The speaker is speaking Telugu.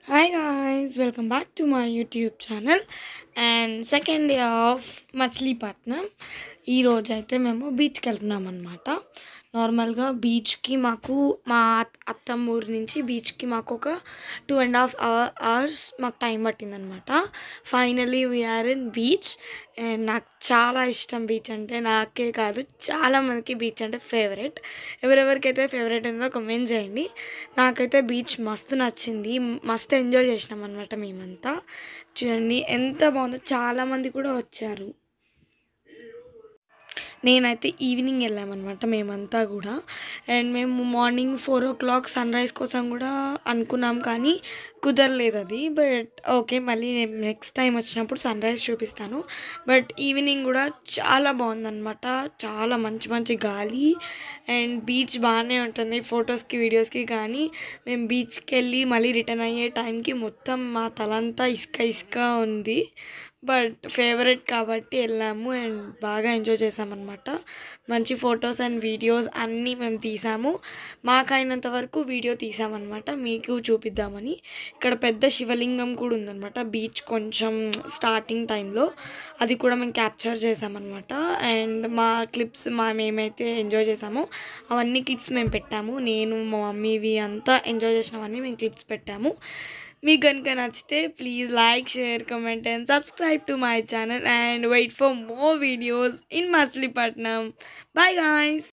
Hi guys, welcome back to my YouTube channel and second day of Machilipatnam. ఈ రోజు అయితే మేము బీచ్కి వెళ్తున్నాం అనమాట. నార్మల్గా బీచ్కి మాకు మా అత్తమ్మ ఊరి నుంచి బీచ్కి మాకు ఒక 2.5 hours మాకు టైం పట్టిందనమాట. Finally we're in beach and నాకు చాలా ఇష్టం బీచ్ అంటే. నాకే కాదు చాలామందికి బీచ్ అంటే ఫేవరెట్. ఎవరెవరికైతే ఫేవరెట్ ఉందో కమెంట్ చేయండి. నాకైతే బీచ్ మస్తు నచ్చింది, మస్తు ఎంజాయ్ చేసినాం అనమాట మేమంతా. చూడండి ఎంత బాగుందో, చాలామంది కూడా వచ్చారు. నేనైతే ఈవినింగ్ వెళ్ళామన్నమాట మేమంతా కూడా. అండ్ మేము మార్నింగ్ 4 o'clock సన్ రైజ్ కోసం కూడా అనుకున్నాం, కానీ కుదరలేదు అది. బట్ ఓకే, మళ్ళీ నేను నెక్స్ట్ టైం వచ్చినప్పుడు సన్ రైజ్ చూపిస్తాను. బట్ ఈవినింగ్ కూడా చాలా బాగుందన్నమాట. చాలా మంచి మంచి గాలి అండ్ బీచ్ బాగానే ఉంటుంది ఫొటోస్కి వీడియోస్కి. కానీ మేము బీచ్కి వెళ్ళి మళ్ళీ రిటర్న్ అయ్యే టైంకి మొత్తం మా తలంతా ఇసుక ఇసుక ఉంది. బట్ ఫేవరెట్ కాబట్టి వెళ్ళాము అండ్ బాగా ఎంజాయ్ చేసామన్నమాట. మంచి ఫొటోస్ అండ్ వీడియోస్ అన్నీ మేము తీసాము. మాకైనంత వరకు వీడియో తీసామన్నమాట, మీకు చూపిద్దామని. ఇక్కడ పెద్ద శివలింగం కూడా ఉందన్నమాట బీచ్ కొంచెం స్టార్టింగ్ టైంలో. అది కూడా మేము క్యాప్చర్ చేసామన్నమాట. అండ్ మా క్లిప్స్ మేమైతే ఎంజాయ్ చేసామో అవన్నీ క్లిప్స్ మేము పెట్టాము. నేను మా మమ్మీవి అంతా ఎంజాయ్ చేసినవన్నీ మేము క్లిప్స్ పెట్టాము. మీకు కనుక నచ్చితే please like, share, comment and subscribe to my channel and wait for more videos in Machilipatnam. Bye guys.